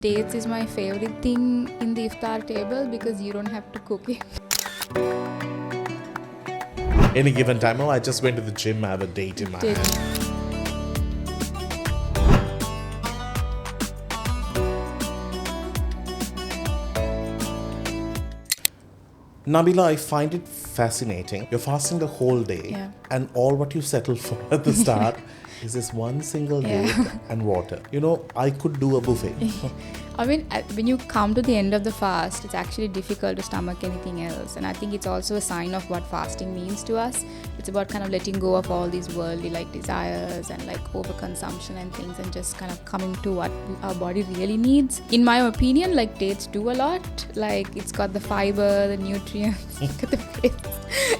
Dates is my favorite thing in the iftar table because you don't have to cook it. Any given time, I just went to the gym, I have a date in my hand. Nabeela, I find it fascinating. You're fasting the whole day, and all what you settle for at the start is this one single date and water. You know, I could do a buffet. I mean, when you come to the end of the fast, it's actually difficult to stomach anything else. And I think it's also a sign of what fasting means to us. It's about kind of letting go of all these worldly desires and overconsumption and things, and just kind of coming to what our body really needs. In my opinion, dates do a lot. It's got the fiber, the nutrients. Look at the face.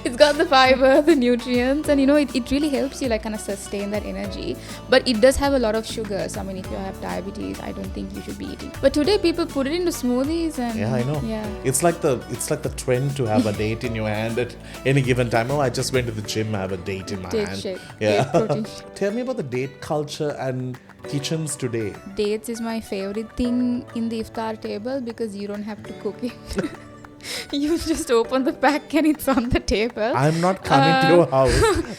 It's got the fiber, the nutrients, and it really helps you kind of sustain that energy. But it does have a lot of sugar. So I mean, if you have diabetes, I don't think you should be eating. But today people put it into smoothies and yeah, I know. Yeah. It's like the trend to have a date in your hand at any given time. I just went to the gym, I have a date in my Date hand. shake. Yeah. Date protein shake. Tell me about the date culture and kitchens today. Dates is my favorite thing in the iftar table because you don't have to cook it. You just open the pack and it's on the table. I'm not coming to your house.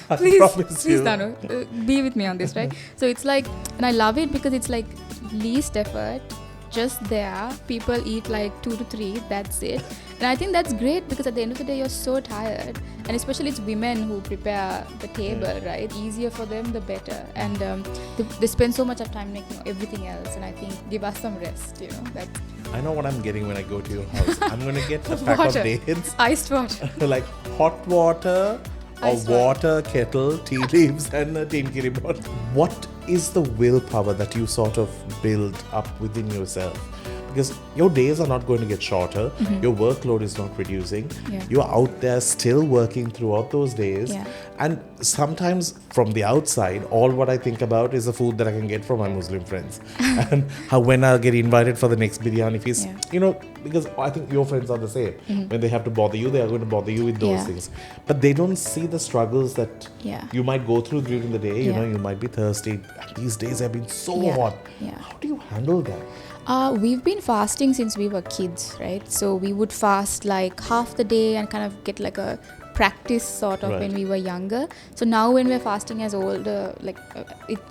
I promise you. Please, Danu, be with me on this, right? So it's and I love it because it's least effort, just there. People eat 2 to 3, that's it. And I think that's great because at the end of the day, you're so tired. And especially it's women who prepare the table, right? Easier for them, the better. And they spend so much of time making everything else. And I think give us some rest, That's I know what I'm getting when I go to your house. I'm going to get a pack water. of dates. Iced water. Like hot water or Iced water, kettle, tea leaves and a tin kiri pot. What is the willpower that you sort of build up within yourself? Because your days are not going to get shorter. Your workload is not reducing. Yeah. You're out there still working throughout those days. Yeah. And sometimes from the outside, all what I think about is the food that I can get from my Muslim friends. And when I'll get invited for the next biryani feast. Because I think your friends are the same. When they have to bother you, they are going to bother you with those things. But they don't see the struggles that you might go through during the day. You might be thirsty. These days have been so hot. Yeah. How do you handle that? We've been fasting since we were kids, right? So we would fast half the day and kind of get a practice sort of when we were younger. So now when we're fasting as older,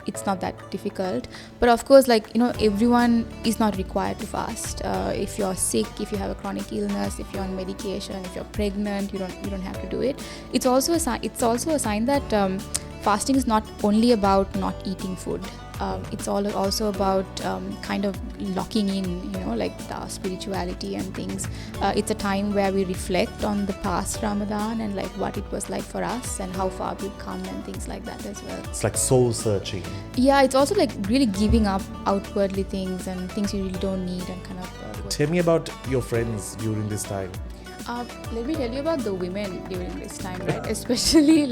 it's not that difficult. But of course, everyone is not required to fast. If you're sick, if you have a chronic illness, if you're on medication, if you're pregnant, you don't have to do it. It's also a sign that fasting is not only about not eating food. It's also about kind of locking in, the spirituality and things. It's a time where we reflect on the past Ramadan and what it was like for us and how far we've come and things like that as well. It's like soul searching. Yeah, it's also really giving up outwardly things and things you really don't need and kind of. Tell me about your friends during this time. Let me tell you about the women during this time, right? Especially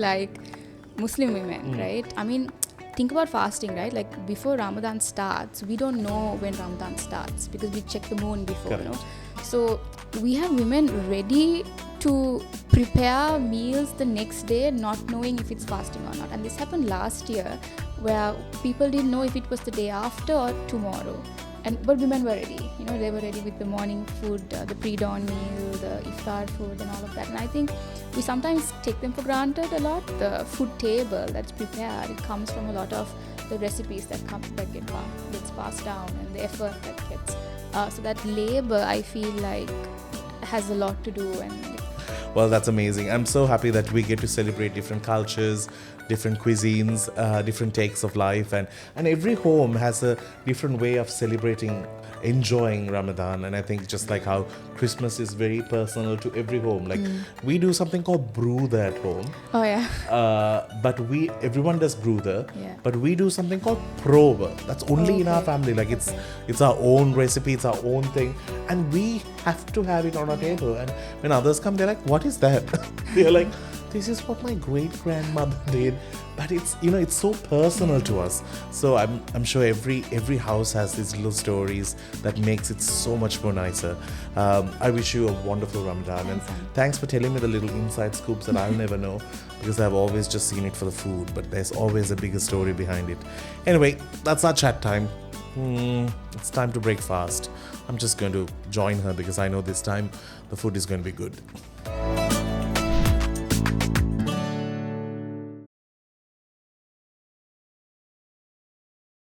Muslim women, right? I mean, think about fasting, right? Before Ramadan starts, we don't know when Ramadan starts because we check the moon before, So we have women ready to prepare meals the next day, not knowing if it's fasting or not. And this happened last year, where people didn't know if it was the day after or tomorrow. But women were ready. They were ready with the morning food, the pre-dawn meal, the iftar food and all of that. And I think we sometimes take them for granted a lot. The food table that's prepared, it comes from a lot of the recipes that gets passed down and the effort that gets. So that labor, I feel has a lot to do. Well, that's amazing. I'm so happy that we get to celebrate different cultures, different cuisines, different takes of life, and every home has a different way of celebrating, enjoying Ramadan. And I think just like how Christmas is very personal to every home. We do something called Brooder at home. Oh yeah. But everyone does Brooder. Yeah. But we do something called Prober. That's only in our family. It's our own recipe, it's our own thing, and we have to have it on our table. And when others come, they're like, "What is that?" They're like, "This is what my great grandmother did." But it's it's so personal to us. So I'm sure every house has these little stories that makes it so much more nicer. I wish you a wonderful Ramadan, and thanks for telling me the little inside scoops that I'll never know, because I've always just seen it for the food, but there's always a bigger story behind it. Anyway, that's our chat time. it's time to break fast. I'm just going to join her because I know this time the food is going to be good.